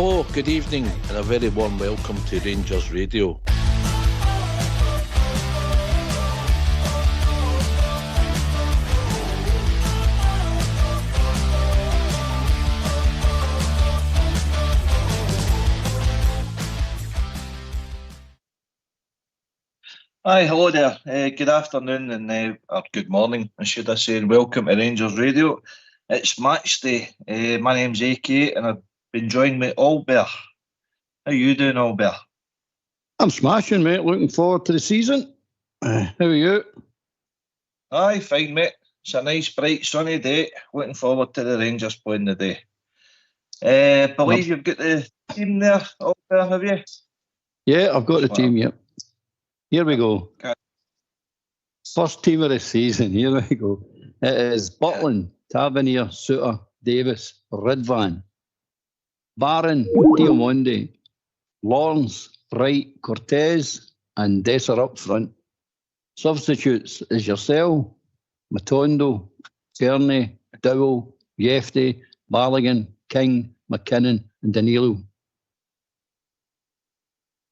Hello, good evening, and a very warm welcome to Rangers Radio. Hi, hello there. Good afternoon or good morning, should I say, and welcome to Rangers Radio. It's Matchday. My name's AK, and I've been joined with Albert. How you doing, Albert? I'm smashing, mate. Looking forward to the season. How are you? Aye, fine, mate. It's a nice, bright, sunny day. Looking forward to the Rangers playing the day. Believe you've got the team there, Albert, have you? Yeah, I've got the team, yep. Here we go. Okay. First team of the season. Here we go. It is Butland, Tavernier, Suter, Davis, Ridvan, Barron, Diamondi, Lawrence, Wright, Cortez, and Desser up front. Substitutes is yourself, Matondo, Kearney, Dowell, Yefty, Balogun, King, McKinnon, and Danilo.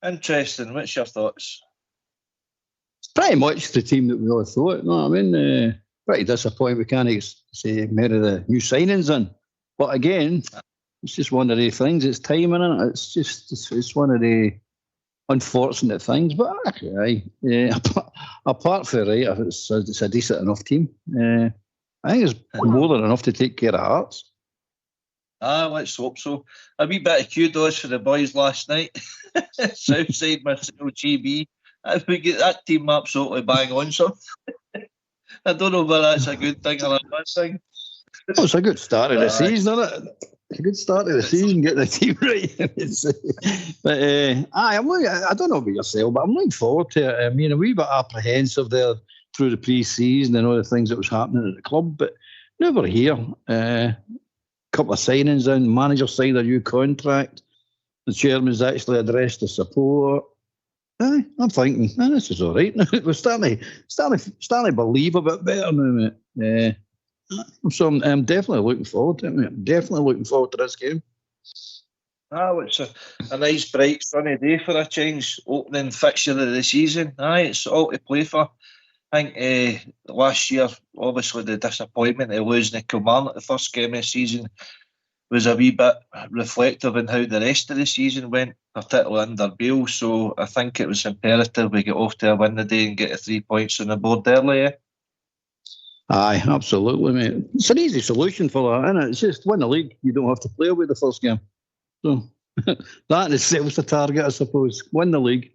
Interesting. What's your thoughts? Pretty much the team that we all thought. No, I mean, pretty disappointed we can't say many of the new signings in. But again, it's just one of the things. It's timing, isn't it? It's one of the unfortunate things. But aye, apart from right, it's a decent enough team. I think it's more than enough to take care of Hearts. Let's hope so. A wee bit of kudos for the boys last night. Southside, myself, GB. If we get that team absolutely bang on something. I don't know whether that's a good thing or a bad thing. Oh, it's a good start of the season, isn't it? It's a good start of the season, get the team right. But I don't know about yourself, but I'm looking forward to it. I mean, a wee bit apprehensive there through the pre-season and all the things that was happening at the club, but now we're here. Couple of signings in, manager signed a new contract. The chairman's actually addressed the support. I'm thinking, this is all right. We're starting to believe a bit better now, mate. So I'm definitely looking forward to it, mate. Definitely looking forward to this game. It's a nice, bright, sunny day for a change. Opening fixture of the season. It's all to play for. I think last year, obviously, the disappointment of losing to Kilmarnock the first game of the season was a wee bit reflective on how the rest of the season went, particularly under Beale. So I think it was imperative we get off to a win the day and get the 3 points on the board early. Yeah? Aye, absolutely, mate. It's an easy solution for that, isn't it? It's just win the league. You don't have to play away the first game. So that in itself is the target, I suppose. Win the league,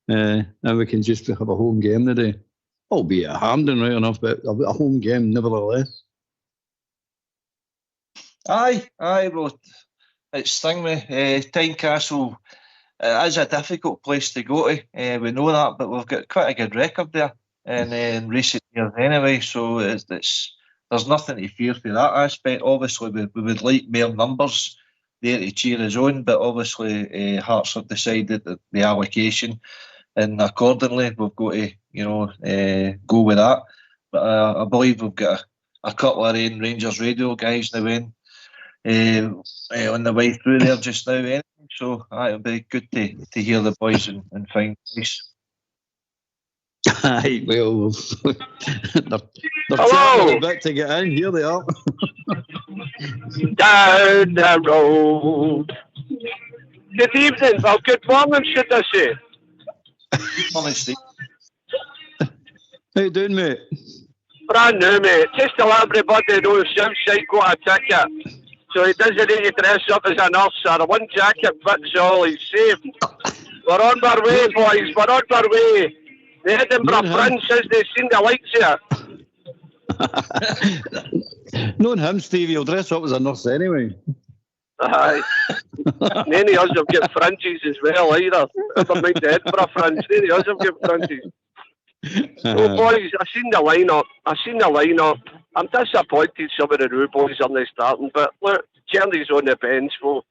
and we can just have a home game today. Albeit a Hampden, right enough, but a home game nevertheless. Well, it's thing with Tynecastle. It is a difficult place to go to. We know that, but we've got quite a good record there in recent years anyway. So there's nothing to fear for that aspect. Obviously, we would like more numbers there to cheer us on, but obviously Hearts have decided that the allocation, and accordingly we've got to go with that. But I believe we've got a couple of Rangers Radio guys now in. On the way through there just now anyway. So it'll be good to hear the boys and find place. Aye, well, they're chatting a bit to get in. Here they are. Down the road. Good evening, or good morning, should I say? Honestly. How you doing, mate? Brand new, mate. Just to let everybody know, Southside got a ticket. So he doesn't need to dress up as a nurse, sir. One jacket fits all, he's saved. We're on our way, boys, we're on our way. The Edinburgh Fringe says they've seen the lights here. Knowing him, Steve, he'll dress up as a nurse anyway. Aye. None of us have got fringes as well either. Never mind the Edinburgh Fringe, none of us have got fringes. So boys, I seen the lineup. I'm disappointed some of the new boys are not starting, but look, Charlie's on the bench. We'll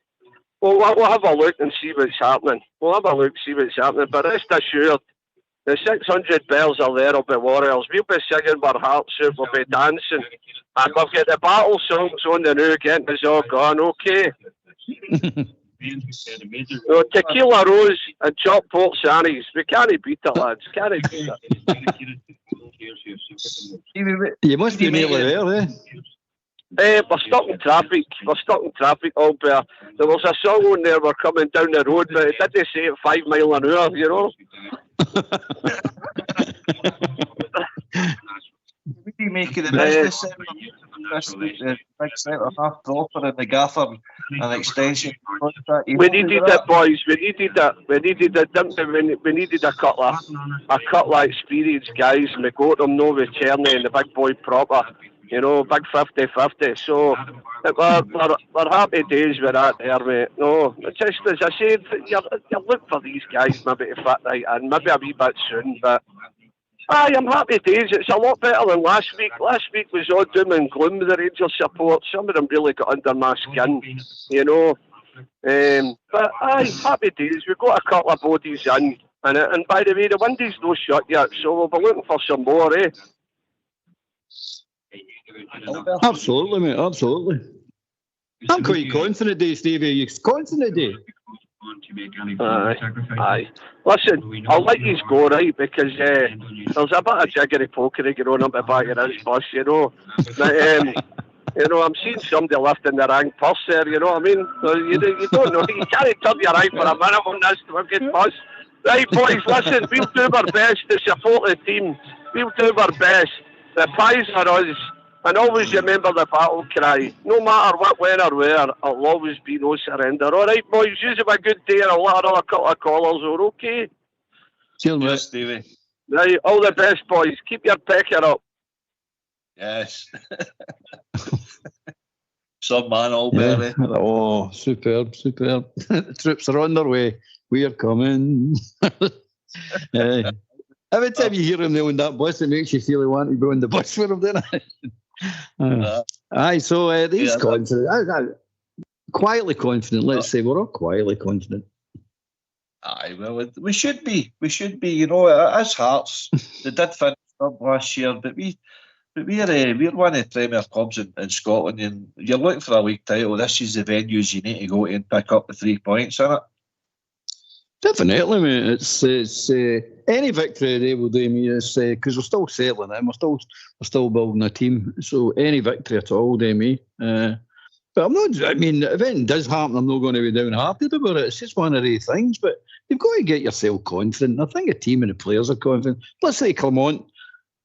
have a look and see what's happening. But rest assured, the 600 bells are there, will be warriors. We'll be singing our hearts out, we'll be dancing. And we've got the battle songs on the new, getting us all gone, okay? No, Tequila Rose and chopped pork sarnies. We can't beat it, lads. Can't beat it. You must be nearly there, eh? We're stuck in traffic. Albert. There was a song on there, we're coming down the road, but it didn't say it 5 miles an hour, you know. What do you make of the business? The big centre half proper and the gaffer an extension contract. We needed it, boys. We needed it. We needed it. We needed a couple of experienced guys, and we got them no with Cherny and the big boy proper. You know, big 50-50. So we're happy days with that there, mate. No, just as I said, you look for these guys maybe to fit right in, maybe a wee bit soon, but I'm happy days. It's a lot better than last week. Last week was all doom and gloom with the Rangers support. Some of them really got under my skin, you know. But happy days. We've got a couple of bodies in, and by the way, the window's no shut yet, so we'll be looking for some more, eh? Absolutely, mate. Absolutely. I'm quite confident, Dave. Stevie, are you confident, Dave? Aye. Listen, I'll let you go, right, because there's a bit of jiggery pokery going on up the back of this bus, you know. But, you know, I'm seeing somebody lifting their rank purse there, you know what I mean? So you don't know. You can't turn your eye for a minute on this fucking bus. Right, boys, listen, we'll do our best to support the team. We'll do our best. The pies are us. And always remember the battle cry. No matter what, when or where, it'll always be no surrender. All right, boys, you have a good day, and I'll let another couple of callers are okay. Cheers, mate. Stevie. Right, all the best, boys. Keep your pecker up. Yes. Some man, Albert. Yeah. Oh, superb. The troops are on their way. We are coming. Every time you hear him on that bus, it makes you feel you want to go on the bus with him, doesn't it? So these confident, quietly confident. Let's say we're all quietly confident. Aye, well, we should be. You know, as Hearts, they did finish up last year, but we're one of the premier clubs in Scotland, and you're looking for a league title. This is the venues you need to go to and pick up the 3 points, isn't it? Definitely, mate. It's any victory they will do me is because we're still settling in, we're still building a team. So any victory at all, do me. But I'm not. I mean, if anything does happen, I'm not going to be downhearted about it. It's just one of these things. But you've got to get yourself confident. I think the team and the players are confident. Let's say Clermont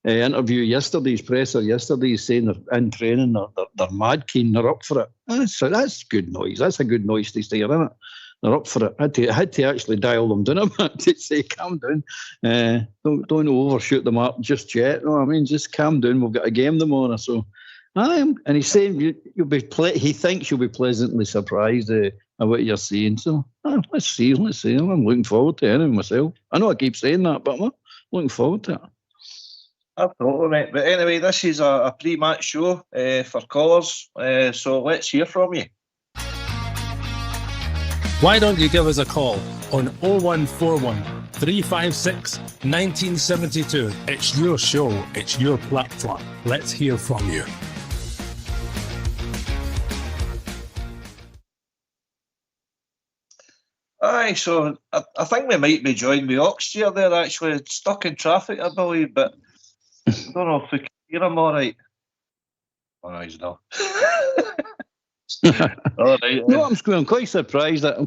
interview yesterday's presser yesterday saying they're in training, they're mad keen, they're up for it. So that's good noise. That's a good noise to hear, isn't it? They're up for it. I had to actually dial them down a bit to say, calm down. Don't overshoot the mark just yet. No, I mean, just calm down. We've got a game tomorrow. So and he's saying you'll be. He thinks you'll be pleasantly surprised at what you're seeing. So let's see. I'm looking forward to it myself. I know I keep saying that, but I'm looking forward to it. Absolutely, mate. But anyway, this is a pre-match show for callers. So let's hear from you. Why don't you give us a call on 0141 356 1972. It's your show, it's your platform. Let's hear from you. Aye, so I think we might be joined by Oxtear there, actually. Stuck in traffic, I believe, but I don't know if we can hear him all right. Oh, he's not. All right, no, I'm quite surprised that wee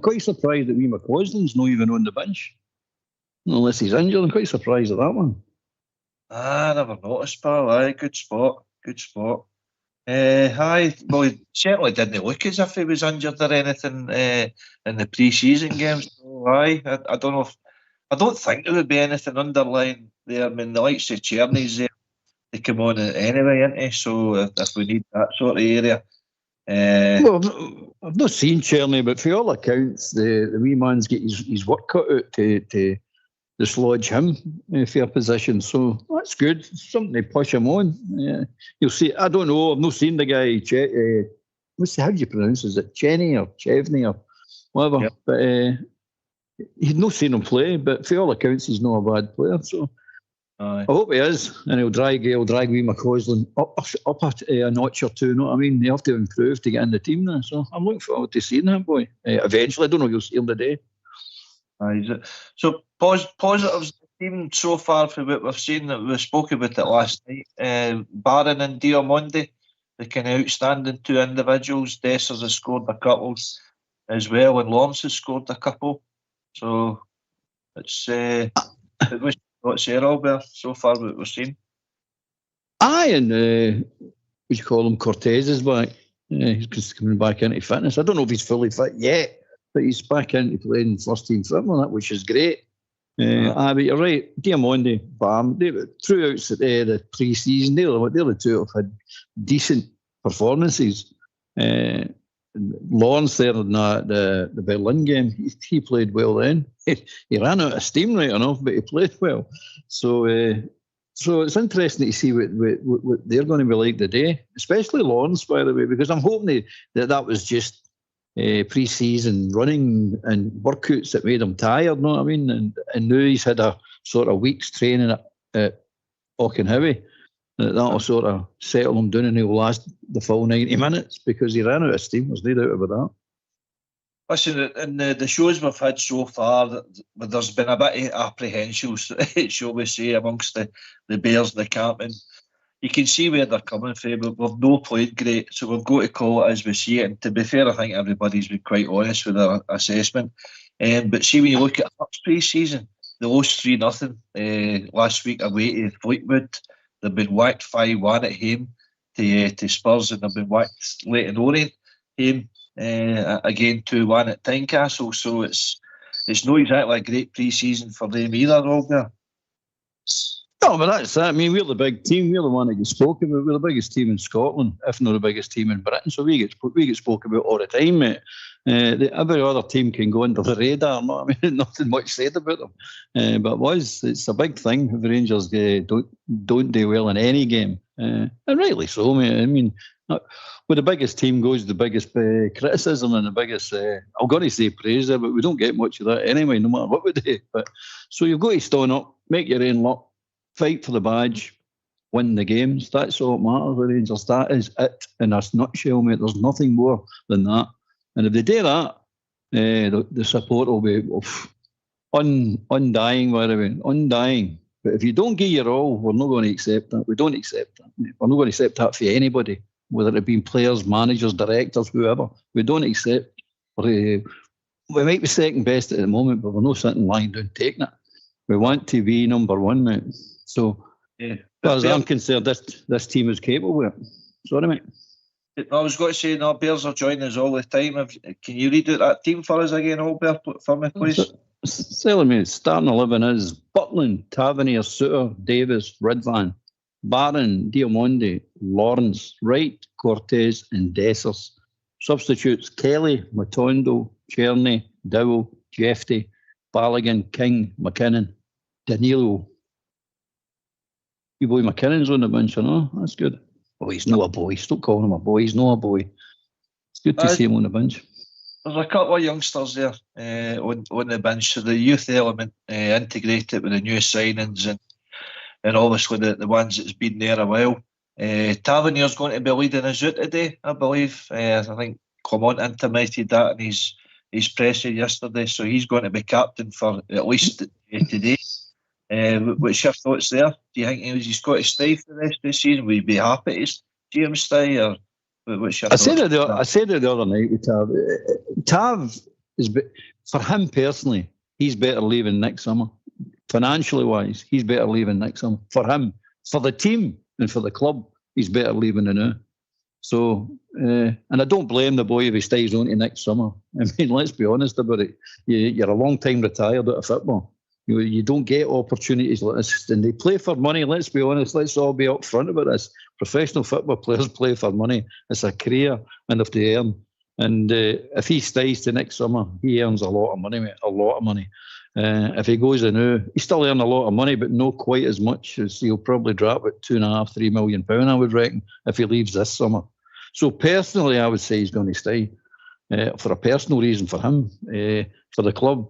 McCausland's not even on the bench. Unless he's injured, I'm quite surprised at that one. I never noticed, pal. Aye, good spot. Aye, well, he certainly didn't look as if he was injured or anything in the pre-season games. So, aye, I don't know I don't think there would be anything underlying there. I mean, the likes of Cherny's there, they come on anyway, isn't he? So if we need that sort of area. Well, I've not seen Cherny, but for all accounts, the wee man's get his work cut out to dislodge him for a position. So that's good. Something to push him on. Yeah. You'll see. I don't know. I've not seen the guy. How do you pronounce it? Is it Cheney or Chevney or whatever? Yep. But he'd not seen him play. But for all accounts, he's not a bad player. So Aye. I hope he is, and he'll drag wee McCausland up a notch or two. You know what I mean? They have to improve to get in the team now. So I'm looking forward to seeing him, boy. Eventually, I don't know if you'll see him today. Aye. So positives of the team so far for what we've seen. That we spoke about it last night. Barron and Diamondi, the kind of outstanding two individuals. Dessers has scored a couple as well, and Lawrence has scored a couple. So it's what's there, Albert, so far what we've seen. Aye, and what you call him, Cortez is back. He's coming back into fitness. I don't know if he's fully fit yet, but he's back into playing first team football, which is great. But you're right, Diamondi, Bam, throughout the pre-season, they're the two who've had decent performances. Lawrence there in the Berlin game, he played well then. He ran out of steam right enough, but he played well. So it's interesting to see what they're going to be like today, especially Lawrence, by the way, because I'm hoping that was just pre-season running and workouts that made him tired, you know what I mean? And now he's had a sort of week's training at Auchenheavy. That'll sort of settle him down and he'll last the full 90 minutes because he ran out of steam. There's no doubt about that. Listen, in the shows we've had so far, there's been a bit of apprehension, shall we say, amongst the Bears and the camp. And you can see where they're coming from. We've not played great, so we've got to call it as we see it. And to be fair, I think everybody's been quite honest with their assessment. But see, when you look at Hearts pre-season, they lost 3-0 last week away to Fleetwood. They've been whacked 5-1 at home to Spurs, and they've been whacked Leyton Orient home again 2-1 at Tynecastle. So it's not exactly a great pre-season for them either, Robert. No, but that's it. I mean, we're the big team. We're the one that gets spoken about. We're the biggest team in Scotland, if not the biggest team in Britain. So we get spoken about all the time, mate. Every other team can go under the radar. No, I mean, nothing much said about them. But it's a big thing if the Rangers don't do well in any game, and rightly so, mate. I mean, where the biggest team goes, the biggest criticism and the biggest, I'm going to say praise there, but we don't get much of that anyway, no matter what we do. But so you've got to stand up, make your own luck, fight for the badge, win the games. That's all that matters with Rangers. That is it in a nutshell, mate. There's nothing more than that. And if they do that, the support will be undying, by the way, undying. But if you don't give your all, we're not going to accept that. We don't accept that. We're not going to accept that for anybody, whether it be players, managers, directors, whoever. We don't accept. We might be second best at the moment, but we're not sitting lying down taking it. We want to be number one, mate. So, as far as I'm concerned, this team is capable of it. Sorry, mate. I was going to say, no, Bears are joining us all the time. Can you read out that team for us again, Albert, for me, please? Selling me, starting 11 is Butland, Tavernier, Suter, Davis, Ridvan, Barron, Diamondi, Lawrence, Wright, Cortez, and Dessers. Substitutes: Kelly, Matondo, Cherney, Dowell, Jeffty, Balogun, King, McKinnon, Danilo. Your boy McKinnon's on the bench, you know? That's good. Oh, he's not a boy. Stop calling him a boy. He's not a boy. It's good to see him on the bench. There's a couple of youngsters there on the bench, so the youth element integrated with the new signings and obviously the ones that's been there a while. Tavernier's going to be leading us out today, I believe. I think Clement intimated that in his presser yesterday, so he's going to be captain for at least today. What's your thoughts there? Do you think he's got to stay for the rest of the season? Would you be happy to see him stay, or what's your thoughts? I said it the other night with Tav. Tav is, for him personally, he's better leaving next summer. Financially wise, he's better leaving next summer. For him, for the team and for the club, he's better leaving than now. So, and I don't blame the boy if he stays on to next summer. I mean, let's be honest about it. You're a long time retired out of football. You don't get opportunities like this, and they play for money. Let's be honest. Let's all be upfront about this. Professional football players play for money. It's a career, and if they earn, and if he stays to next summer, he earns a lot of money, mate. A lot of money. If he goes in, he still earns a lot of money, but not quite as much as he'll probably drop at £2.5–3 million, I would reckon, if he leaves this summer. So personally, I would say he's going to stay for a personal reason for him. For the club,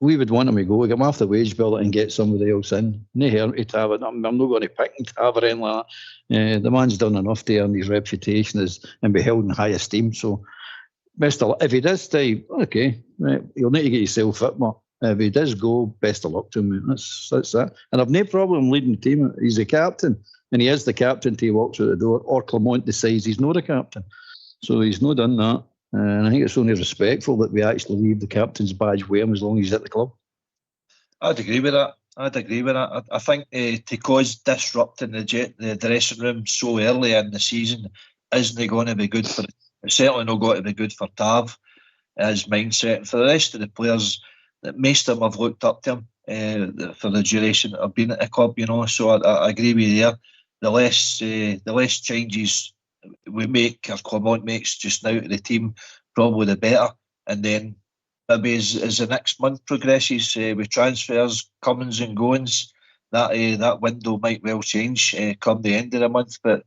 we would want him to go, get him off the wage bill and get somebody else in. No harm to Tav. I'm not going to pick Tav or anything like that. The man's done enough to earn his reputation and be held in high esteem. So, best of luck. If he does stay, okay, right, you'll need to get yourself fit more. If he does go, best of luck to him. That's that. And I've no problem leading the team. He's the captain, and he is the captain till he walks out the door, or Clement decides he's not the captain. So he's not done that. And I think it's only respectful that we actually leave the captain's badge with him as long as he's at the club. I'd agree with that. I think to cause disrupting the dressing room so early in the season isn't going to be good for it. It's certainly not going to be good for Tav, his mindset. And for the rest of the players, most of them have looked up to him for the duration that I've been at the club, So I agree with you there. The less changes we make, or Clement makes just now to the team, probably the better. And then maybe as the next month progresses, with transfers, comings and goings, that window might well change come the end of the month. But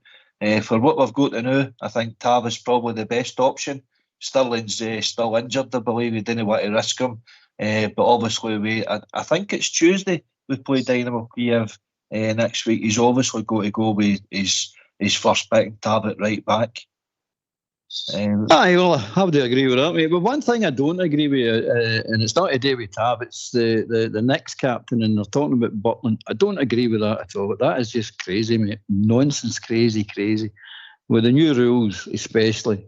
for what we've got to know, I think Tav is probably the best option. Sterling's still injured, I believe. We didn't want to risk him. But obviously, I think it's Tuesday we play Dynamo Kiev next week. He's obviously going to go with his first pick and Tav at right back. Well, I would agree with that, mate. But one thing I don't agree with, and it's not to do with Tav, it's the next captain, and they're talking about Butland. I don't agree with that at all. That is just crazy, mate. Nonsense, crazy. With the new rules, especially,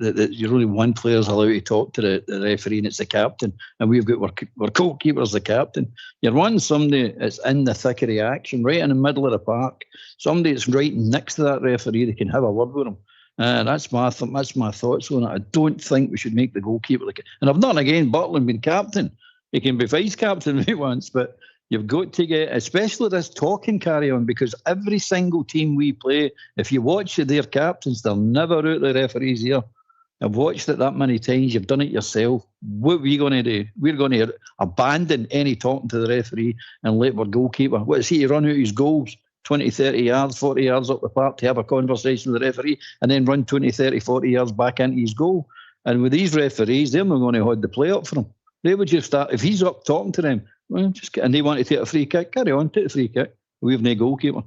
that you're only one player's allowed to talk to the referee, and it's the captain. And we've got our goalkeeper's the captain. You're wanting somebody that's in the thick of the action, right in the middle of the park. Somebody that's right next to that referee that can have a word with him. That's my thoughts on it. I don't think we should make the goalkeeper and I've nothing against Butland being captain. He can be vice captain if he wants, but you've got to get, especially this talking carry on, because every single team we play, if you watch their captains, they're never out the referee's ear. I've watched it that many times. You've done it yourself. What are we going to do? We're going to abandon any talking to the referee and let our goalkeeper, what is he to run out his goals? 20, 30 yards, 40 yards up the park to have a conversation with the referee and then run 20, 30, 40 yards back into his goal. And with these referees, they're not going to hold the play up for him. They would just start, if he's up talking to them, well, and they want to take a free kick, carry on, take the free kick. We have no goalkeeper.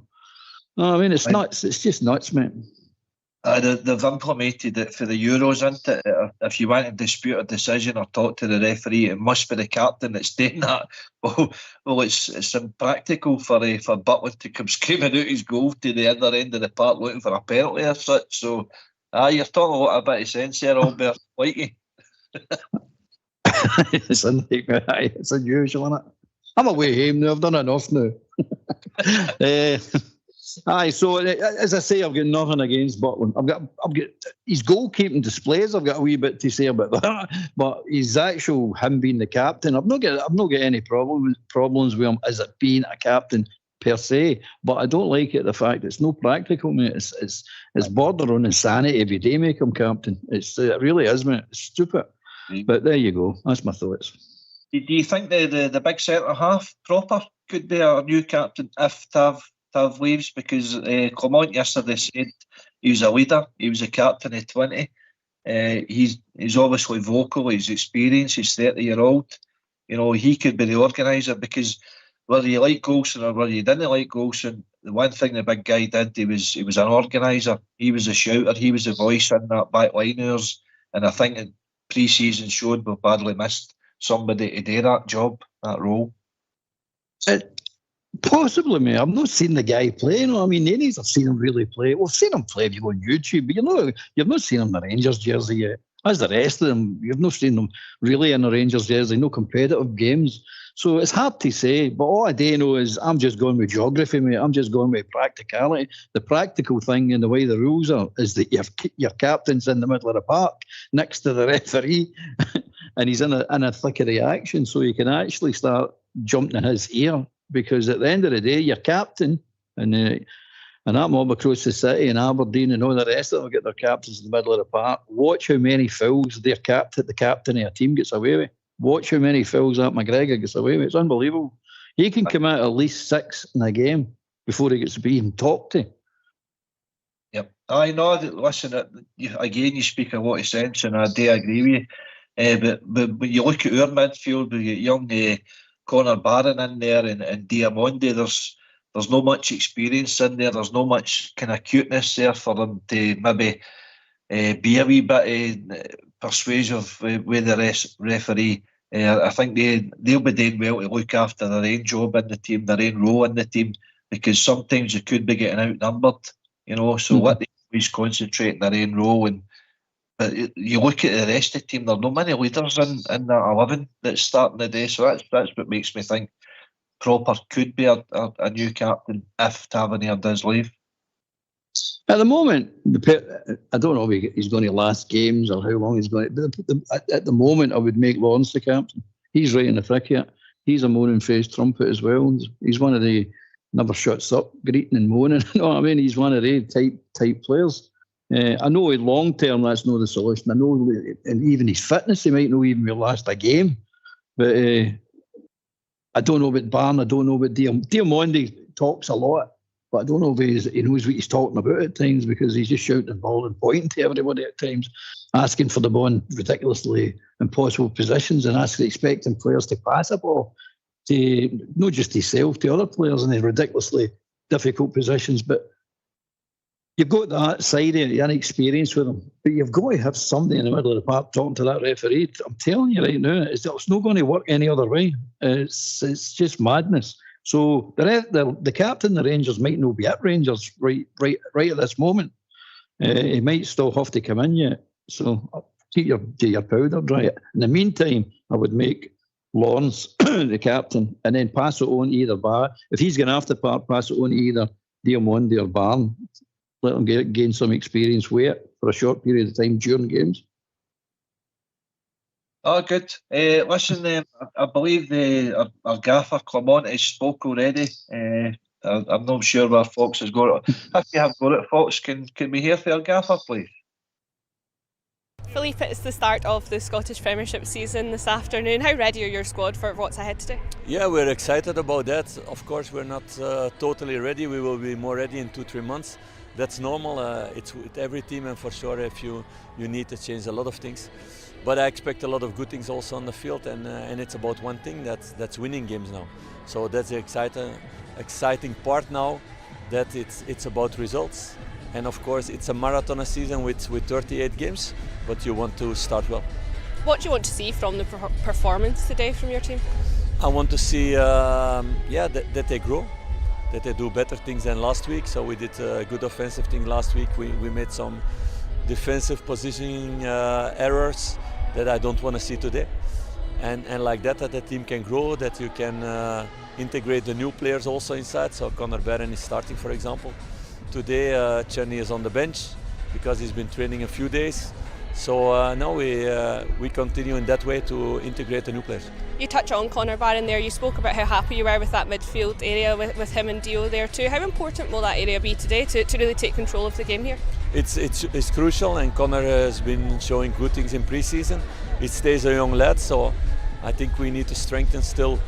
No, I mean, it's nuts. It's just nuts, mate. They've implemented it for the Euros, isn't it? If you want to dispute a decision or talk to the referee, it must be the captain that's doing that. Well, it's impractical for Butland to come screaming out his goal to the other end of the park looking for a penalty or such. So, you're talking a bit of sense here, Albert. Likey. It's unusual, isn't it? I'm away home now. I've done enough now. So as I say, I've got nothing against Butland. I've got his goalkeeping displays. I've got a wee bit to say about that, but his actual him being the captain, I've not got any problems with him as it being a captain per se. But I don't like it the fact it's no practical, mate. It's border on insanity if you do make him captain. It really is, mate. It's stupid. But there you go. That's my thoughts. Do you think the big centre half proper could be our new captain if Tav leaves? Because Clement yesterday said he was a leader, he was a captain of 20. He's obviously vocal, he's experienced, he's 30-year-old. He could be the organiser, because whether you like Golson or whether you didn't like Golson, the one thing the big guy did, he was an organiser. He was a shouter, he was a voice in that back line hours, and I think in pre-season showed we've badly missed somebody to do that job, that role. Possibly, mate. I've not seen the guy play. I mean, none of us have seen him really play. We've seen him play if you go on YouTube, but you've not seen him in the Rangers jersey yet. As the rest of them, you've not seen them really in the Rangers jersey, no competitive games. So it's hard to say, but all I do know is I'm just going with geography, mate. I'm just going with practicality. The practical thing and the way the rules are is that your captain's in the middle of the park next to the referee and he's in a thick of the action, so you can actually start jumping in his ear. Because at the end of the day, your captain and that mob across the city and Aberdeen and all the rest of them get their captains in the middle of the park. Watch how many fouls the captain of a team gets away with. Watch how many fouls that McGregor gets away with. It's unbelievable. He can come out at least 6 in a game before he gets being talked to. Yep. I know. Listen, again, you speak a lot of sense, and I do agree with you. But when you look at our midfield, we get young Connor Barron in there and Diamondi. There's no much experience in there. There's no much kind of cuteness there for them to maybe be a wee bit persuasive with the referee. I think they'll be doing well to look after their own job in the team, their own role in the team, because sometimes they could be getting outnumbered, so let them always concentrate on their own role. But you look at the rest of the team, there are not many leaders in that 11 that's starting the day, so that's what makes me think Cropper could be a new captain if Tavernier does leave. At the moment, I don't know if he's going to last games or how long he's going to. At the moment, I would make Lawrence the captain. He's right in the thick of it. He's a moaning-faced trumpet as well. He's one of the never shuts up, greeting and moaning. You know what I mean? He's one of the type players. I know long term that's not the solution. I know, and even his fitness, he might not even last a game. But I don't know about Barn. I don't know about Diamondi talks a lot. But I don't know if he knows what he's talking about at times, because he's just shouting the ball and pointing to everybody at times, asking for the ball in ridiculously impossible positions and expecting players to pass the ball, to not just himself, to other players in these ridiculously difficult positions. But you've got that side of inexperience with him. But you've got to have somebody in the middle of the park talking to that referee. I'm telling you right now, it's not going to work any other way. It's just madness. So the captain of the Rangers might not be at Rangers right at this moment. He might still have to come in yet. So keep your powder dry. In the meantime, I would make Lawrence the captain and then pass it on to either Bar. If he's going after part, pass it on to either Diamondi or Barn. Let him gain some experience with it for a short period of time during games. Oh, good. Listen, I believe our gaffer Clement has spoke already. I'm not sure where Fox has got it. If you have got it, Fox, can we hear from our gaffer, please? Philippe, it's the start of the Scottish Premiership season this afternoon. How ready are your squad for what's ahead today? Yeah, we're excited about that. Of course, we're not totally ready. We will be more ready in 2-3 months. That's normal. It's with every team, and for sure, if you need to change a lot of things. But I expect a lot of good things also on the field, and it's about one thing, that's winning games now. So that's the exciting part now, that it's about results. And of course, it's a marathon season with 38 games, but you want to start well. What do you want to see from the performance today from your team? I want to see that they grow, that they do better things than last week. So we did a good offensive thing last week. We made some defensive positioning errors that I don't want to see today. And like that the team can grow, that you can integrate the new players also inside. So Connor Barron is starting, for example. Today Cherny is on the bench because he's been training a few days. So now we continue in that way to integrate the new players. You touch on Connor Barron there. You spoke about how happy you were with that midfield area with him and Dio there too. How important will that area be today to really take control of the game here? It's crucial, and Connor has been showing good things in pre-season. He stays a young lad, so I think we need to strengthen still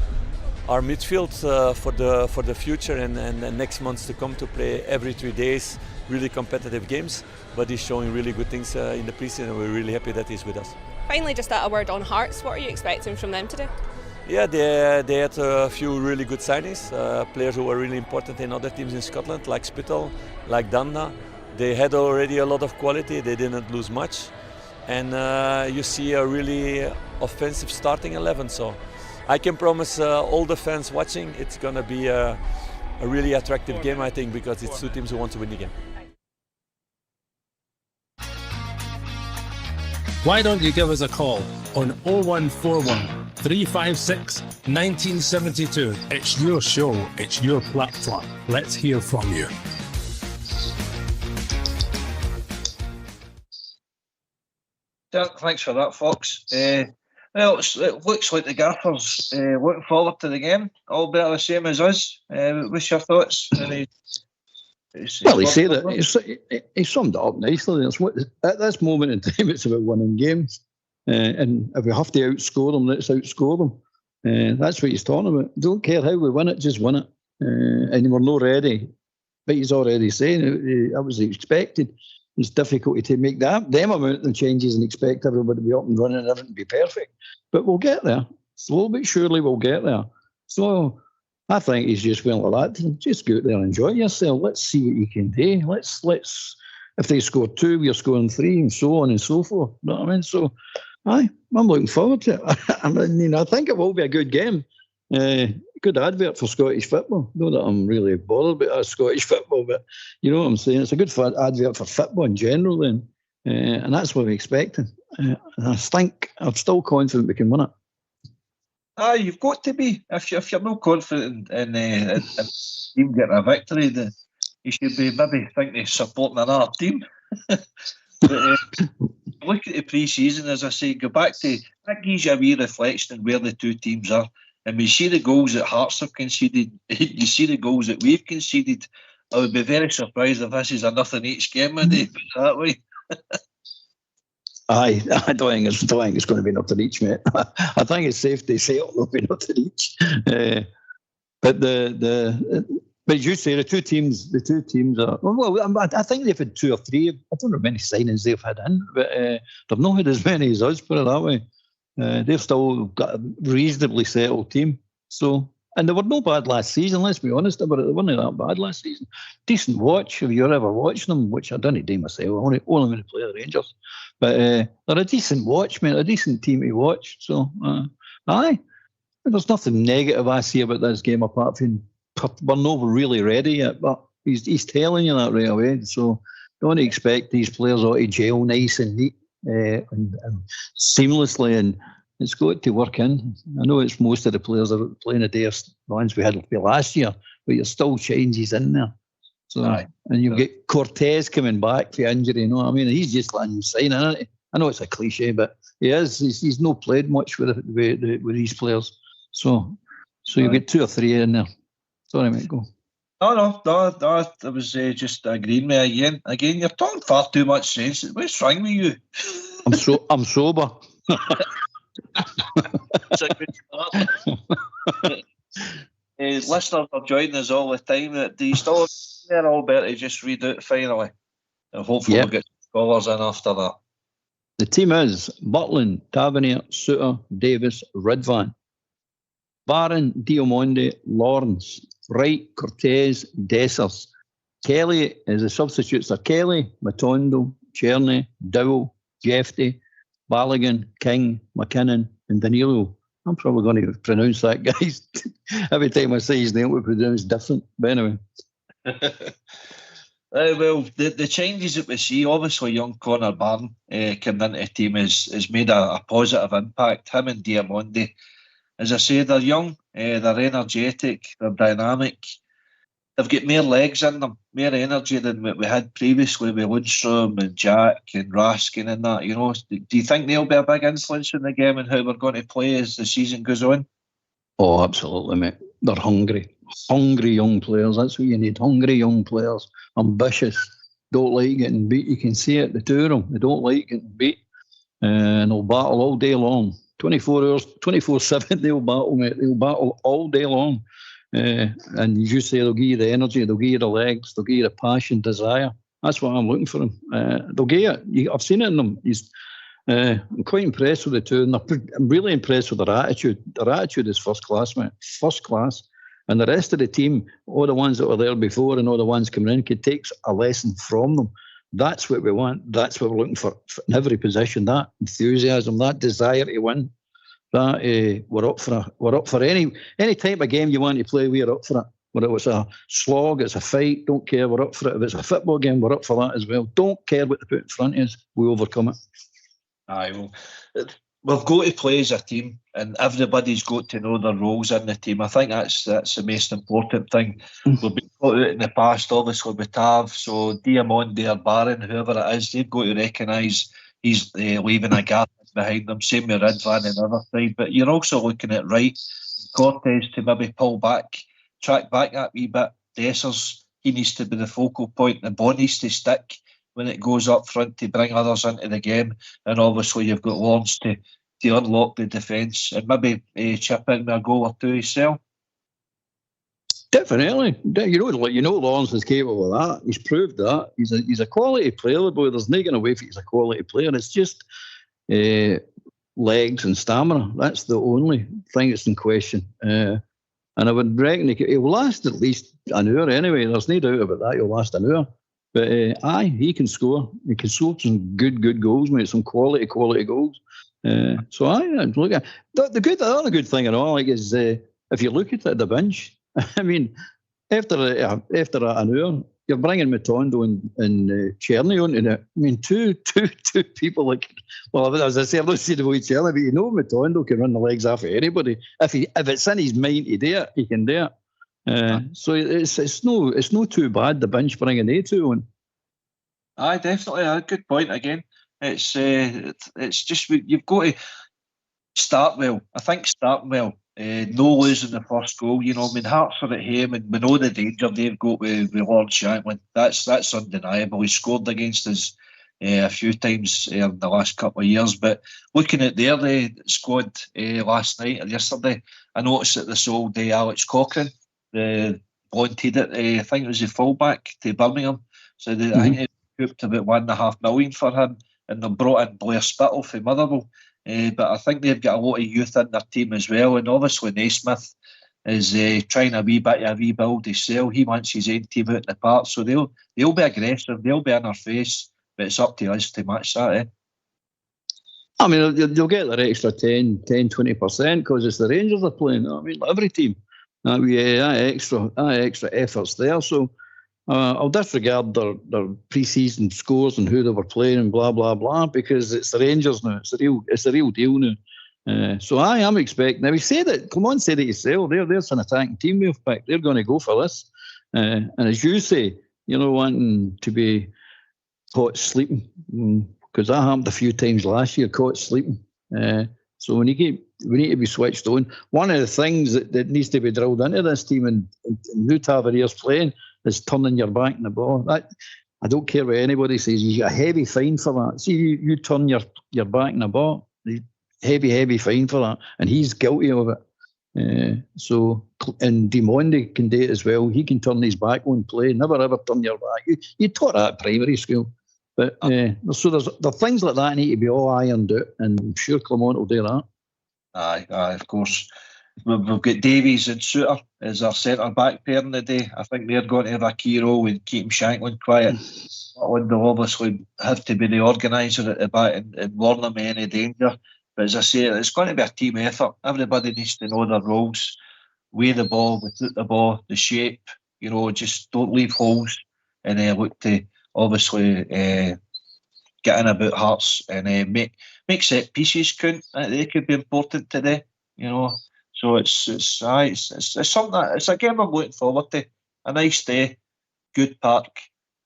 our midfield for the future and the next months to come, to play every 3 days really competitive games. But he's showing really good things in the pre-season, and we're really happy that he's with us. Finally, just a word on Hearts. What are you expecting from them today? Yeah, they had a few really good signings, players who were really important in other teams in Scotland, like Spittal, like Danda. They had already a lot of quality, they didn't lose much. And you see a really offensive starting 11. So I can promise all the fans watching, it's going to be a really attractive game, I think, because it's two teams who want to win the game. Why don't you give us a call on 0141 356 1972. It's your show, it's your platform. Let's hear from you. Thanks for that, Fox. Well, it looks like the Gaffers looking forward to the game. All better the same as us. What's your thoughts? Well, he said it. He summed it up nicely. At this moment in time, it's about winning games. And if we have to outscore them, let's outscore them. That's what he's talking about. Don't care how we win it, just win it. And we're not ready. But he's already saying that was expected. it's difficult to make them amount of changes and expect everybody to be up and running and everything to be perfect. But we'll get there. Slowly but surely we'll get there. So I think he's just went like that. Just go out there and enjoy yourself. Let's see what you can do. Let's. If they score 2, we're scoring 3, and so on and so forth. You know what I mean? So, I'm looking forward to it. I think it will be a good game. Good advert for Scottish football. Not that I'm really bothered about Scottish football, but you know what I'm saying. It's a good advert for football in general, then, and that's what we're expecting. And I think I'm still confident we can win it. You've got to be. If you're not confident in team getting a victory, then you should be maybe thinking of supporting another team. But look at the pre-season, as I say, go back to that, gives you a wee reflection on where the two teams are. And we see the goals that Hearts have conceded, you see the goals that we've conceded. I would be very surprised if this is a nothing each game, put it that way. I don't think it's going to be nothing each, mate. I think it's safe to say it will be nothing each. But but as you say, the two teams are well. I think they've had 2 or 3. I don't know how many signings they've had in, but they've not had as many as us. Put it that way. They've still got a reasonably settled team. So, and they were no bad last season. Let's be honest about it. They weren't that bad last season. Decent watch if you're ever watching them, which I didn't do myself. Only when they play the Rangers. But they're a decent watch, mate. A decent team to watch. So, aye. There's nothing negative I see about this game apart from we're not really ready yet. But he's telling you that right away. So don't expect these players all to gel nice and neat and seamlessly, and it's got to work in. I know it's most of the players that are playing a day of ones we had last year, but there's still changes in there. So, and you get Cortez coming back for injury, you know what I mean? He's just letting him sign, isn't he? I know it's a cliche, but he is. He's not played much with these players. So you get 2 or 3 in there. Sorry, mate, go. No, I was just agreeing with you again. You're talking far too much sense. What's wrong with you? I'm sober. It's a good start. Listeners are joining us all the time. Do you still have Albert to just read out finally? And hopefully we'll get scholars in after that. The team is Butland, Tavernier, Suter, Davis, Ridvan, Barron, Diamonde, Lawrence, Wright, Cortez, Dessers. Kelly is the substitutes are Kelly, Matondo, Cherney, Dowell, Jeffrey, Balogun, King, McKinnon, and Danilo. I'm probably going to pronounce that, guys. Every time I say his name, we pronounce different. But anyway. Well, the changes that we see, obviously young Connor Barron coming into the team has made a positive impact. Him and Diamonde. As I say, they're young, they're energetic, they're dynamic. They've got more legs in them, more energy than what we had previously with Lundstrom and Jack and Raskin and that. You know, do you think they'll be a big influence in the game and how we're going to play as the season goes on? Oh, absolutely, mate. They're hungry young players. That's what you need. Hungry young players, ambitious, don't like getting beat. You can see it. The two of them, they don't like getting beat, and they'll battle all day long. 24 hours, 24/7, they'll battle, mate. They'll battle all day long. And as you say, they'll give you the energy, they'll give you the legs, they'll give you the passion, desire. That's what I'm looking for them. They'll give it. I've seen it in them. I'm quite impressed with the two, and I'm really impressed with their attitude. Their attitude is first class, mate. First class. And the rest of the team, all the ones that were there before and all the ones coming in, could take a lesson from them. That's what we want. That's what we're looking for in every position. That enthusiasm, that desire to win. That we're up for any type of game you want to play. We're up for it. Whether it's a slog, it's a fight. Don't care. We're up for it. If it's a football game, we're up for that as well. Don't care what they put in front of us. We overcome it. Aye, well, we've got to play as a team, and everybody's got to know their roles in the team. I think that's the most important thing. We've been caught out in the past, obviously, with Tav, so Diamonde or Barron, whoever it is, they've got to recognise he's leaving a gap behind them. Same with Ridvan on the other side. But you're also looking at Wright, Cortez to maybe pull back, track back that wee bit. Dessers, he needs to be the focal point. The ball needs to stick when it goes up front to bring others into the game. And obviously you've got Lawrence to unlock the defence and maybe chip in with a goal or two yourself. Definitely. You know Lawrence is capable of that. He's proved that. He's a quality player, the boy. There's no getting away from he's a quality player. It's just legs and stamina. That's the only thing that's in question. And I would reckon he'll last at least an hour anyway. There's no doubt about that. He'll last an hour. But he can score. He can score some good goals, mate. Some quality goals. So look at the other good thing and all like is if you look at it at the bench. I mean, after an hour, you're bringing Matondo and Cherny on to it. I mean, two people like. Well, as I say, I'm not saying about Cherny, but you know, Matondo can run the legs off of anybody. If it's in his mind to do it, he can do it. So it's no too bad the bench bringing A2 on. Aye, definitely a good point again. It's just you've got to start well. I think starting well. No losing the first goal. You know, I mean, Hearts are at home and we know the danger they've got with Lord Shanklin. That's undeniable. He scored against us a few times in the last couple of years. But looking at the squad last night or yesterday, I noticed that they sold Alex Cochrane, the blonde-headed, I think it was the fullback to Birmingham. So I think they couped about $1.5 million for him, and they brought in Blair Spittle from Motherwell. But I think they've got a lot of youth in their team as well. And obviously Naismith is trying a wee bit of a rebuild himself. He wants his own team out in the park. So they'll be aggressive. They'll be in our face. But it's up to us to match that, I mean, you'll get that extra 10-20% because it's the Rangers are playing. I mean, every team. That extra effort's there. So I'll disregard their pre-season scores and who they were playing and blah blah blah because it's the Rangers now. It's the real deal now. So I am expecting. Now we say that. Come on, say that yourself. There's an attacking team we've picked. They're going to go for this. And as you say, wanting to be caught sleeping because that happened a few times last year. Caught sleeping. So we need to be switched on. One of the things that needs to be drilled into this team and who Taverniers playing is turning your back on the ball. I don't care what anybody says. You get a heavy fine for that. See, you turn your back on the ball. Heavy fine for that, and he's guilty of it. And Dimonde can do it as well. He can turn his back on play. Never ever turn your back. You taught that at primary school. But so there things like that need to be all ironed out, and I'm sure Clement will do that. Aye, of course. We've got Davies and Suter as our centre-back pair in the day. I think they're going to have a key role in keeping Shanklin quiet. They'll obviously have to be the organiser at the back and warn them of any danger. But as I say, it's going to be a team effort. Everybody needs to know their roles. Weigh the ball, without the ball, the shape. Just don't leave holes. And look to obviously get in about Hearts and make set pieces count. They could be important today. So it's something that it's a game I'm looking forward to. A nice day, good park,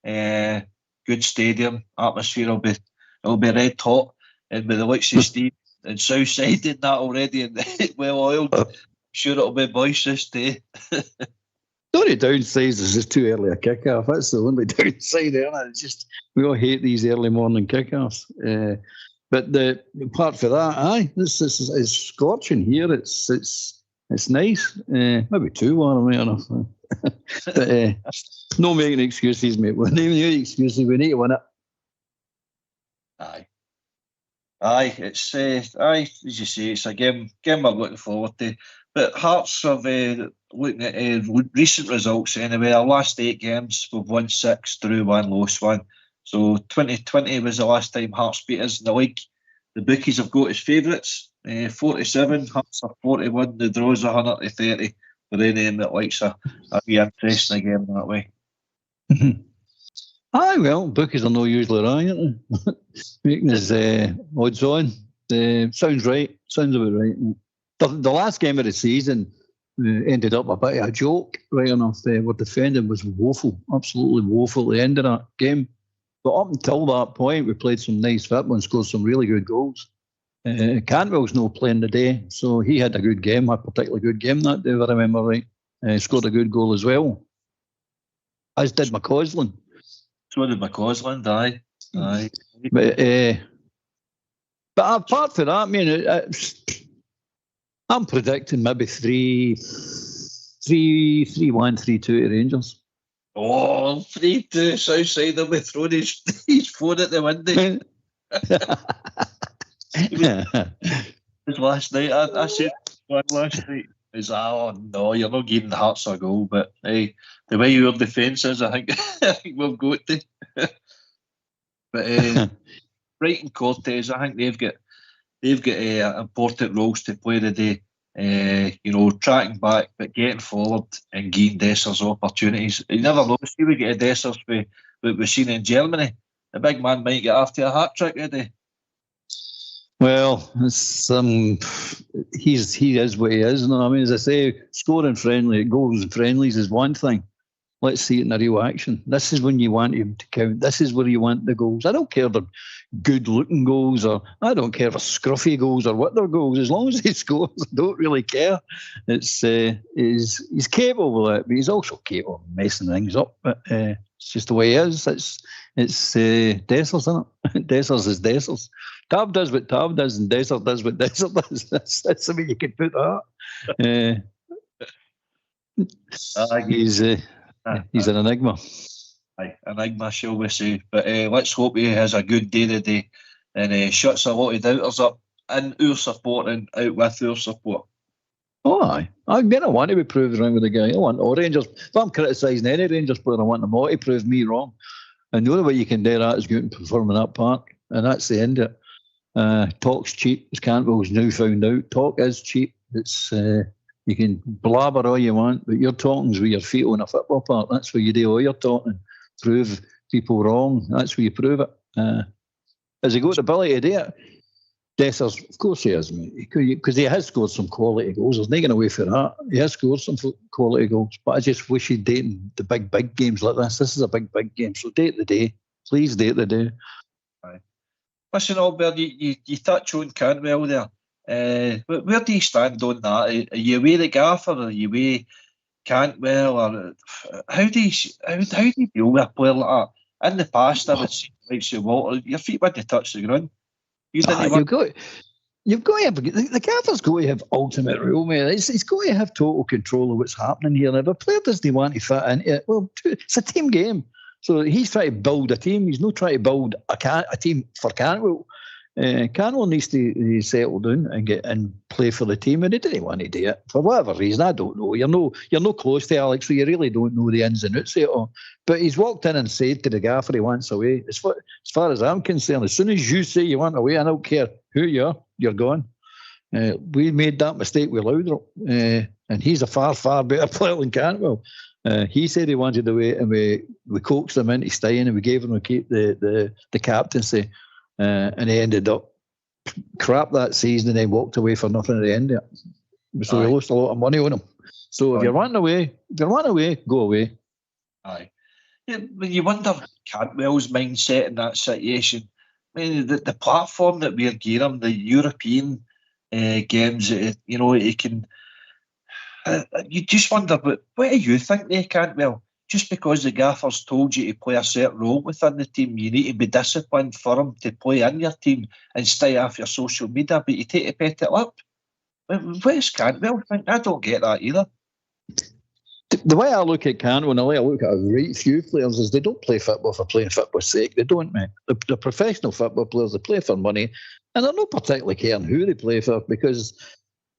good stadium. Atmosphere will be red hot, and with the likes of Steve and Southside in that already, and well oiled. I'm sure it'll be boisterous too. The only downside is it's too early a kick-off. That's the only downside there. It's just we all hate these early morning kick-offs. But apart from that, it's scorching here. It's nice. Maybe too warm, enough. But no making excuses, mate. We're naming any excuses. We need to win it. Aye. It's as you say, it's a game I'm looking forward to. But Hearts have looking at recent results anyway. Our last 8 games, we've won 6, drew 1, lost 1. So 2020 was the last time Hearts beat us in the league. The bookies have got as favourites, 47, Hearts are 41, the draws 130. For anyone that likes a wee interesting game that way. Aye, well, bookies are not usually right, aren't they? Making us odds on. Sounds right. Sounds about right. The last game of the season ended up a bit of a joke, right enough. What defending was woeful, absolutely woeful at the end of that game. But up until that point, we played some nice football and scored some really good goals. Cantwell's not playing today, so he had a good game, a particularly good game that day, if I remember right. Scored a good goal as well. As did McCausland. So did McCausland, aye. But apart from that, I'm predicting maybe 3, 3-1, 3-2 to Rangers. Oh, 3-2 Southside. They'll be throwing his phone at the window. It was last night. I said one last night. Is oh no, you're not giving the Hearts a goal, but hey, the way your defence is, I think we've got to. But Brighton Cortez, I think they've got important roles to play today. Tracking back, but getting forward and giving Dessers opportunities. You never know. See, we get a Dessers with what we've seen in Germany. The big man might get after a hat trick today. Well, it's, he is what he is. I mean, as I say, scoring goals and friendlies is one thing. Let's see it in a real action. This is when you want him to count. This is where you want the goals. I don't care if they're good-looking goals, or I don't care if they're scruffy goals or what they're goals. As long as he scores, I don't really care. It's he's capable of it, but he's also capable of messing things up. But it's just the way he is. It's Dessers, isn't it? Dessers is Dessers. Tab does what Tab does, and Dessers does what Dessers does. That's the way you can put that. He's an enigma. Aye, enigma, shall we say. But let's hope he has a good day today and shuts a lot of doubters up in our support and out with our support. Oh, aye. I want to be proved wrong with the guy. I want all Rangers. If I'm criticising any Rangers player, I want them all to prove me wrong. And the only way you can do that is go out and perform in that park. And that's the end of it. Talk's cheap, as Cantwell's now found out. Talk is cheap. It's you can blabber all you want, but your talking's with your feet on a football park. That's where you do all your talking. Prove people wrong. That's where you prove it. Has he got the ability to do it? Dessers, of course he has, mate. Because he has scored some quality goals. There's nothing away for that. He has scored some quality goals. But I just wish he'd dated the big games like this. This is a big game. So date the day. Please date the day. Aye. Listen, Albert, you touch on Cantwell there. Where do you stand on that? Are you with the gaffer, or are you with Cantwell, or how do you deal with a player like that? In the past, I would say, like Walter, your feet wouldn't touch the ground. You've got to have the gaffer's got to have ultimate rule, mate. He's got to have total control of what's happening here. And if a player doesn't want to fit into it, well, it's a team game. So he's trying to build a team. He's not trying to build a team for Cantwell. Cantwell needs to settle down and play for the team, and he didn't want to do it for whatever reason. I don't know. You're no close to Alex, so you really don't know the ins and outs of it all. But he's walked in and said to the gaffer he wants away. As far as I'm concerned, as soon as you say you want away, I don't care who you are, you're gone. We made that mistake with Laudrup, and he's a far better player than Cantwell. He said he wanted away, and we coaxed him into staying, and we gave him the captaincy. And he ended up crap that season and then walked away for nothing at the end of it. So we lost a lot of money on him. So if you're running away, go away. Aye. Yeah, when you wonder Cantwell's mindset in that situation, I mean, the platform that we're giving him, the European games, he can. You just wonder, but what do you think there, Cantwell? Just because the gaffer's told you to play a certain role within the team, you need to be disciplined for him to play in your team and stay off your social media, but you take to pet it up. Where's Cantwell think? I don't get that either. The way I look at Cantwell, and the way I look at a right few players, is they don't play football for playing football's sake. They don't, mate. The professional football players, they play for money, and they're not particularly caring who they play for, because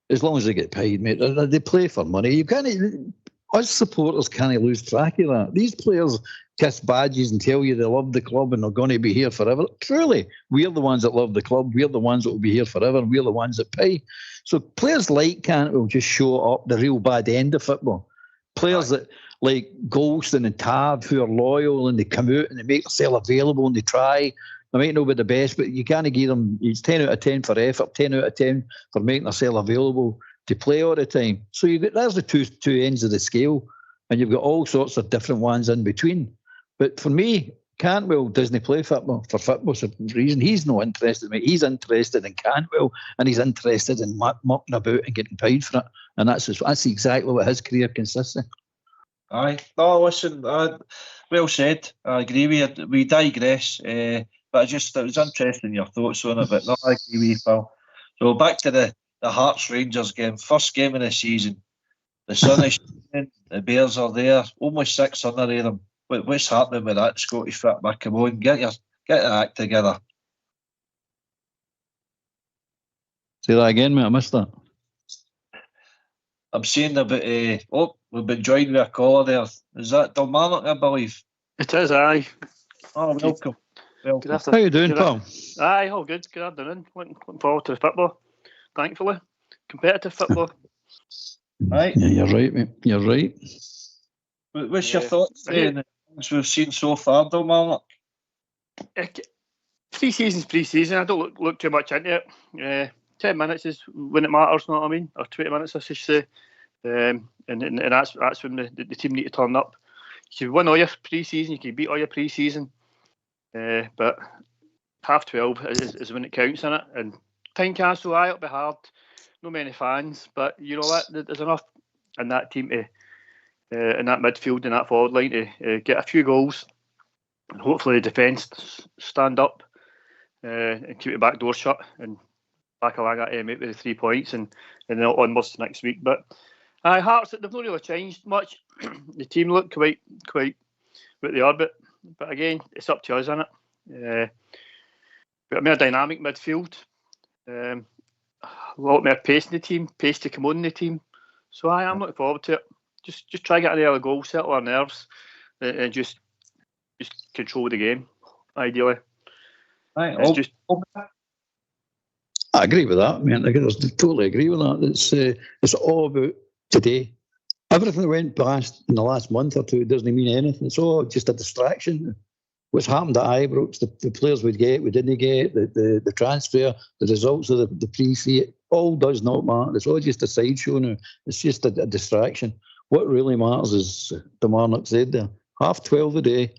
as long as they get paid, mate, they play for money. You can't. Us supporters can't lose track of that. These players kiss badges and tell you they love the club and they're going to be here forever. Truly, we're the ones that love the club. We're the ones that will be here forever. And we're the ones that pay. So players like Cantwell just show up the real bad end of football. Players that like Golston and Tav, who are loyal and they come out and they make themselves available and they try. They might not be the best, but you can't give them. It's 10 out of 10 for effort, 10 out of 10 for making themselves available to play all the time. So there's the two ends of the scale, and you've got all sorts of different ones in between. But for me, Cantwell doesn't play football for football's reason. He's not interested in me. He's interested in Cantwell, and he's interested in mucking about and getting paid for it. And that's exactly what his career consists of. Aye. No, listen, well said. I agree with you. We digress, but it was interesting your thoughts on it. But no, I agree with you, pal. So back to the Hearts Rangers game, first game of the season. The sun is shining, the Bears are there, almost 600 of them. What's happening with that Scottish football? Come on, get your act together. Say that again, mate. I missed that. I'm saying about, we've been joined with a caller there. Is that Dalmarnock, I believe? It is, aye. Oh, welcome. Good How you doing, pal? Aye, all good. Good afternoon. Looking forward to the football, thankfully. Competitive football. Right. Yeah, you're right, mate. You're right. What's your thoughts on the things we've seen so far, Dalmarnock? Pre-season's I don't look too much into it. 10 minutes is when it matters, know what I mean? Or 20 minutes, I should say. And that's when the team need to turn up. You can win all your pre-season, you can beat all your pre-season. But 12:30 is when it counts in it. And Tynecastle, it'll be hard. No many fans, but you know what? There's enough in that team to, in that midfield and that forward line to get a few goals. And hopefully the defence stand up and keep the back door shut and back along at with the 3 points and then onwards to next week. But Hearts, they've not really changed much. The team look quite what they are, but again, it's up to us, isn't it? But a more dynamic midfield, a lot more pace in the team, pace to come on in the team. So I'm looking forward to it. Just try to get an early goal, settle our nerves, and just control the game, ideally. Right. I agree with that, man. I totally agree with that. It's all about today. Everything that went past in the last month or two doesn't mean anything. It's all just a distraction. What's happened at Ibrox, the players we didn't get, the transfer, the results of the pre-season, it all does not matter. It's all just a sideshow now. It's just a distraction. What really matters is, Dalmarnock said there, 12:30 a day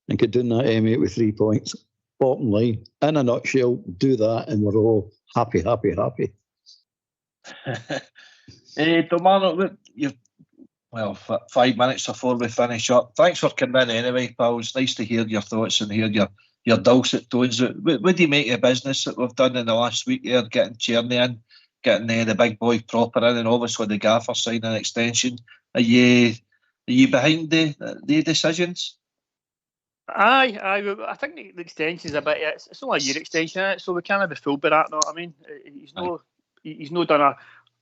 and get doing that M8 with 3 points. Bottom line, in a nutshell, do that and we're all happy. Dalmarnock, 5 minutes before we finish up. Thanks for coming in anyway, pal. It's nice to hear your thoughts and hear your dulcet tones. What do you make of business that we've done in the last week here, getting Tierney in, getting the big boy proper in, and obviously the gaffer signing an extension? Are you behind the decisions? Aye. I think the extension is a bit. It's only a year extension, so we can't be fooled by that. Know what I mean? He's no done a.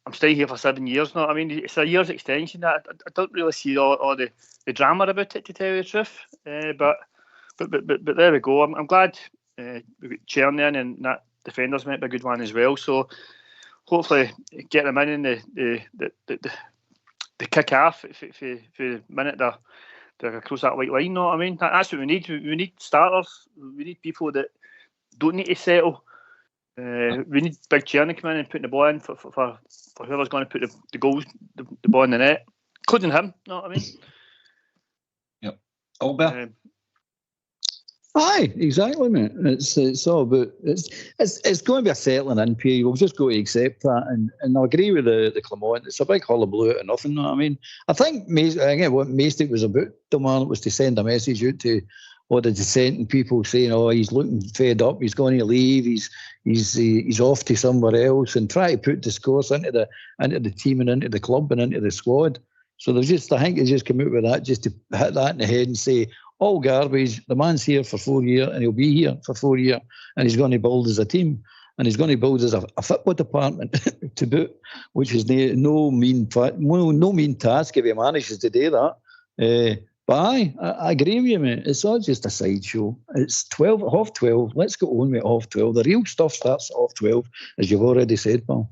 I'm staying here for 7 years. Know what I mean? It's a year's extension. I don't really see all the drama about it, to tell you the truth. But there we go. I'm glad we got Tierney in, and that defenders might be a good one as well. So hopefully get them in the kick off for the minute they're across that white line. Know what I mean? That's what we need. We need starters. We need people that don't need to settle. We need big Tierney coming in and putting the ball in for whoever's going to put the goals, the ball in the net, including him. Know what I mean? Yep. Albert. Aye, exactly, mate. It's all about it's going to be a settling in period. We've just got to accept that, and I agree with the Clement. It's a big hullabaloo out of nothing. Know what I mean? I think what Matchday was about, Dalmarnock, was to send a message out to all the dissenting people saying, "Oh, he's looking fed up. He's going to leave. He's off to somewhere else," and try to put discourse into the team and into the club and into the squad. So I think they just come out with that just to hit that in the head and say, all garbage. The man's here for 4 years and he'll be here for 4 years, and he's going to build as a team, and he's going to build as a football department to boot, which is no mean task if he manages to do that. But I agree with you, mate. It's all just a sideshow. It's 12:30. Let's go on with 12:30. The real stuff starts at 12:30, as you've already said, pal.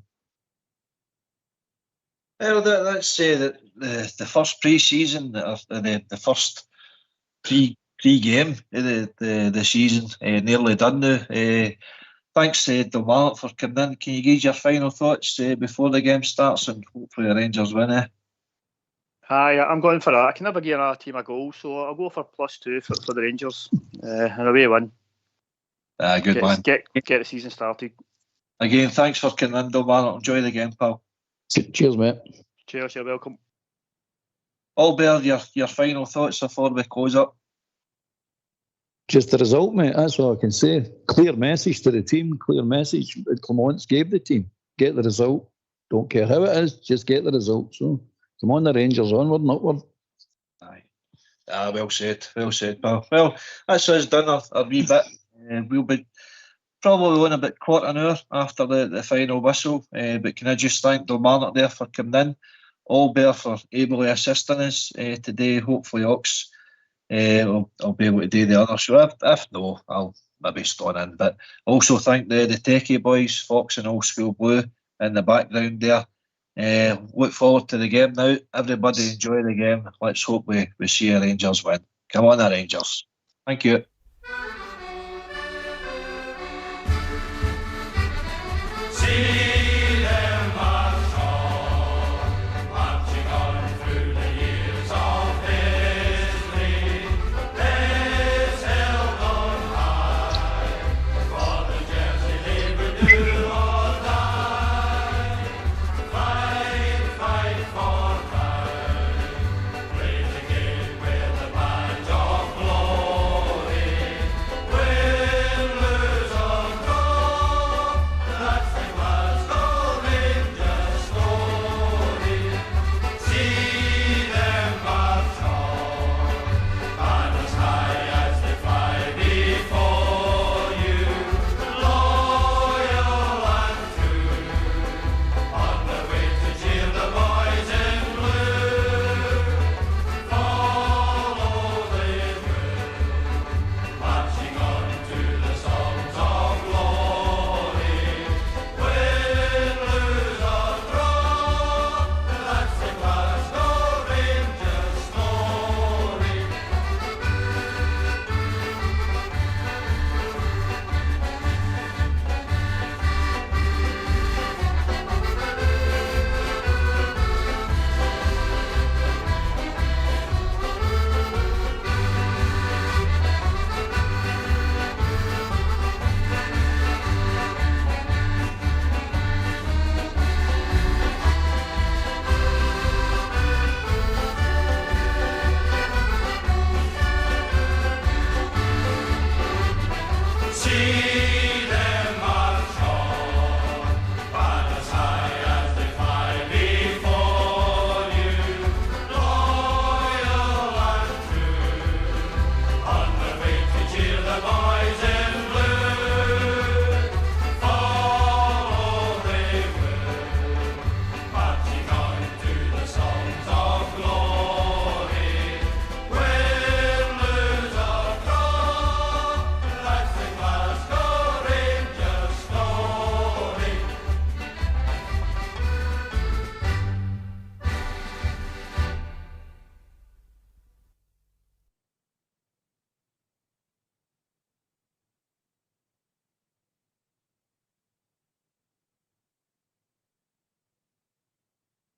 Well, let's say that the first pre-season, the first pre-game of the season, nearly done now. Thanks to Dalmarnock for coming in. Can you give your final thoughts before the game starts, and hopefully the Rangers win? Aye, I'm going for that. I can never give another team a goal, so I'll go for +2 for the Rangers, and away win. Good man. Get the season started. Again, thanks for coming in, Dalmarnock. Enjoy the game, pal. Cheers, mate. Cheers, you're welcome. Albert, your final thoughts before we close up? Just the result, mate. That's all I can say. Clear message to the team. Clear message that Clements gave the team. Get the result. Don't care how it is. Just get the result. So Come on, the Rangers, onward and upward. Aye. Well said, pal. Well, that's us done our wee bit. We'll be probably on about quarter an hour after the final whistle. But can I just thank Kilmarnock there for coming in, Allbear for ably assisting us today. Hopefully Ox I'll be able to do the other show. If no, I'll maybe stone in. But also thank the Techie boys, Fox and Old School Blue in the background there. Look forward to the game now. Everybody enjoy the game. Let's hope we see a Rangers win. Come on, the Rangers. Thank you.